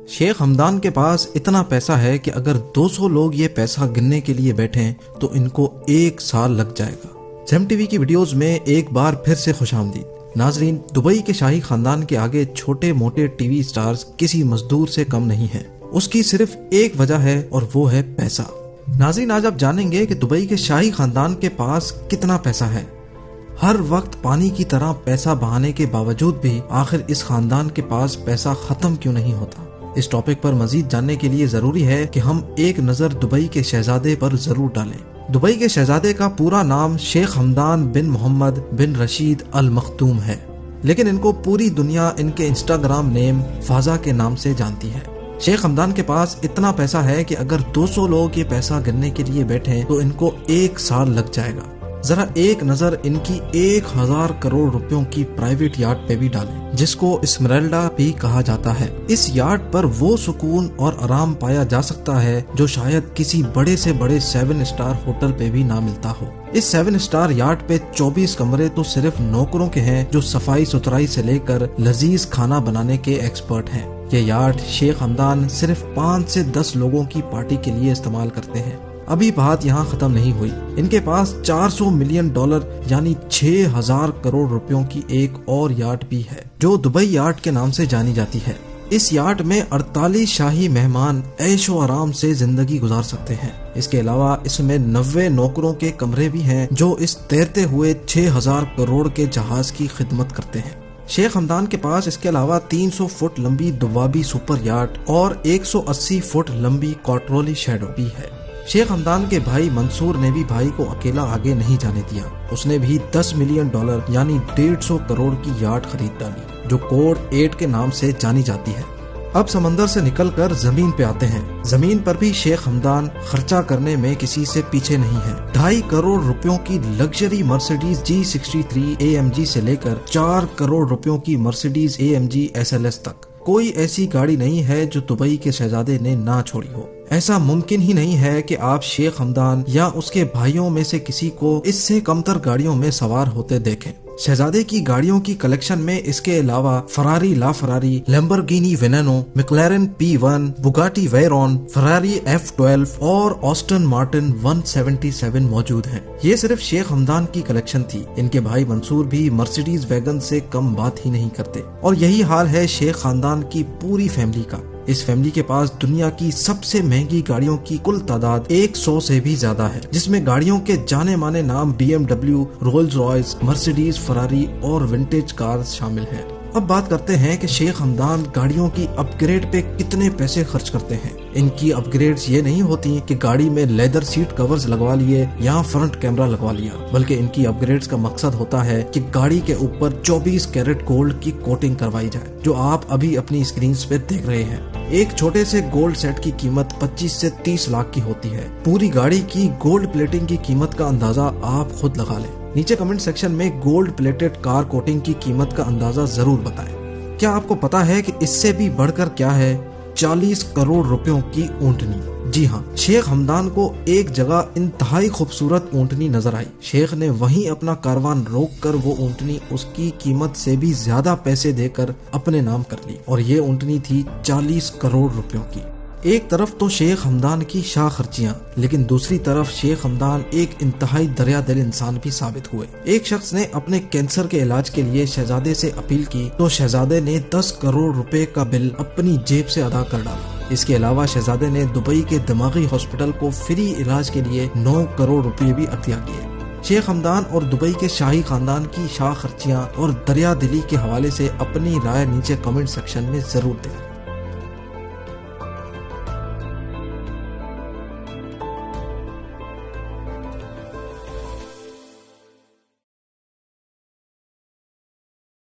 شیخ ہمدان کے پاس اتنا پیسہ ہے کہ اگر 200 لوگ یہ پیسہ گننے کے لیے بیٹھیں تو ان کو 1 سال لگ جائے گا۔ زم ٹی وی کی ویڈیوز میں ایک بار پھر سے خوش آمدید۔ ناظرین، دبئی کے شاہی خاندان کے آگے چھوٹے موٹے ٹی وی سٹارز کسی مزدور سے کم نہیں ہیں۔ اس کی صرف ایک وجہ ہے اور وہ ہے پیسہ۔ ناظرین، آج آپ جانیں گے کہ دبئی کے شاہی خاندان کے پاس کتنا پیسہ ہے۔ ہر وقت پانی کی طرح پیسہ بہانے کے باوجود بھی آخر اس خاندان کے پاس پیسہ ختم کیوں نہیں ہوتا؟ اس ٹاپک پر مزید جاننے کے لیے ضروری ہے کہ ہم ایک نظر دبئی کے شہزادے پر ضرور ڈالیں۔ دبئی کے شہزادے کا پورا نام شیخ ہمدان بن محمد بن رشید المختوم ہے، لیکن ان کو پوری دنیا ان کے انسٹاگرام نیم فازا کے نام سے جانتی ہے۔ شیخ ہمدان کے پاس اتنا پیسہ ہے کہ اگر 200 لوگ یہ پیسہ گننے کے لیے بیٹھیں تو ان کو 1 سال لگ جائے گا۔ ذرا ایک نظر ان کی 1000 کروڑ روپیوں کی پرائیویٹ یاٹ پہ بھی ڈالیں، جس کو اسمرالڈا بھی کہا جاتا ہے۔ اس یاٹ پر وہ سکون اور آرام پایا جا سکتا ہے جو شاید کسی بڑے سے بڑے 7 اسٹار ہوٹل پہ بھی نہ ملتا ہو۔ اس 7 اسٹار یاٹ پہ 24 کمرے تو صرف نوکروں کے ہیں جو صفائی ستھرائی سے لے کر لذیذ کھانا بنانے کے ایکسپرٹ ہیں۔ یہ یاٹ شیخ ہمدان صرف 5 سے 10 لوگوں کی پارٹی کے لیے استعمال کرتے ہیں۔ ابھی بات یہاں ختم نہیں ہوئی، ان کے پاس $400 ملین یعنی 6000 کروڑ روپیوں کی ایک اور یاٹ بھی ہے جو دبئی یاٹ کے نام سے جانی جاتی ہے۔ اس یاٹ میں 48 شاہی مہمان عیش و آرام سے زندگی گزار سکتے ہیں۔ اس کے علاوہ اس میں 90 نوکروں کے کمرے بھی ہیں جو اس تیرتے ہوئے 6000 کروڑ کے جہاز کی خدمت کرتے ہیں۔ شیخ ہمدان کے پاس اس کے علاوہ 300 فٹ لمبی دوابی سپر یاٹ اور 180 فٹ لمبی کوٹرولی شیڈو بھی ہے۔ شیخ ہمدان کے بھائی منصور نے بھی بھائی کو اکیلا آگے نہیں جانے دیا۔ اس نے بھی $10 ملین یعنی 150 کروڑ کی یاٹ خرید ڈالی جو کوڈ 8 کے نام سے جانی جاتی ہے۔ اب سمندر سے نکل کر زمین پہ آتے ہیں۔ زمین پر بھی شیخ ہمدان خرچہ کرنے میں کسی سے پیچھے نہیں ہے۔ 2.5 کروڑ روپیوں کی لگژری مرسیڈیز G63 AMG سے لے کر 4 کروڑ روپیوں کی مرسیڈیز AMG SLS تک کوئی ایسی گاڑی نہیں ہے جو دبئی کے شہزادے نے نہ چھوڑی ہو۔ ایسا ممکن ہی نہیں ہے کہ آپ شیخ ہمدان یا اس کے بھائیوں میں سے کسی کو اس سے کمتر گاڑیوں میں سوار ہوتے دیکھیں۔ شہزادے کی گاڑیوں کی کلیکشن میں اس کے علاوہ فراری لا فراری، لیمبورگینی وینینو، میکلارن P1، بوگاٹی ویرون، فراری F12 اور آسٹن مارٹن 177 موجود ہیں۔ یہ صرف شیخ ہمدان کی کلیکشن تھی، ان کے بھائی منصور بھی مرسیڈیز ویگن سے کم بات ہی نہیں کرتے، اور یہی حال ہے شیخ خاندان کی پوری فیملی کا۔ اس فیملی کے پاس دنیا کی سب سے مہنگی گاڑیوں کی کل تعداد 100 سے بھی زیادہ ہے، جس میں گاڑیوں کے جانے مانے نام BMW، رولز رائس، مرسیڈیز، فراری اور ونٹیج کارز شامل ہیں۔ اب بات کرتے ہیں کہ شیخ ہمدان گاڑیوں کی اپ گریڈ پہ کتنے پیسے خرچ کرتے ہیں۔ ان کی اپ گریڈز یہ نہیں ہوتی کہ گاڑی میں لیدر سیٹ کورز لگوا لیے یا فرنٹ کیمرہ لگوا لیا، بلکہ ان کی اپ گریڈز کا مقصد ہوتا ہے کہ گاڑی کے اوپر 24 کیرٹ گولڈ کی کوٹنگ کروائی جائے، جو آپ ابھی اپنی اسکرینز پہ دیکھ رہے ہیں۔ ایک چھوٹے سے گولڈ سیٹ کی قیمت 25 سے 30 لاکھ کی ہوتی ہے۔ پوری گاڑی کی گولڈ پلیٹنگ کی قیمت کا اندازہ آپ خود لگا لیں۔ نیچے کمنٹ سیکشن میں گولڈ پلیٹڈ کار کوٹنگ کی قیمت کا اندازہ ضرور بتائیں۔ کیا آپ کو پتا ہے کہ اس سے بھی بڑھ کر کیا ہے؟ 40 کروڑ روپیوں کی اونٹنی۔ جی ہاں، شیخ ہمدان کو ایک جگہ انتہائی خوبصورت اونٹنی نظر آئی۔ شیخ نے وہیں اپنا کاروان روک کر وہ اونٹنی اس کی قیمت سے بھی زیادہ پیسے دے کر اپنے نام کر لی، اور یہ اونٹنی تھی 40 کروڑ روپیوں کی۔ ایک طرف تو شیخ ہمدان کی شاہ خرچیاں، لیکن دوسری طرف شیخ ہمدان ایک انتہائی دریا دل انسان بھی ثابت ہوئے۔ ایک شخص نے اپنے کینسر کے علاج کے لیے شہزادے سے اپیل کی تو شہزادے نے 10 کروڑ روپے کا بل اپنی جیب سے ادا کر ڈالا۔ اس کے علاوہ شہزادے نے دبئی کے دماغی ہاسپٹل کو فری علاج کے لیے 9 کروڑ روپے بھی عطیہ کیے۔ شیخ ہمدان اور دبئی کے شاہی خاندان کی شاہ خرچیاں اور دریا دلی کے حوالے سے اپنی رائے نیچے کمنٹ سیکشن میں ضرور دیں۔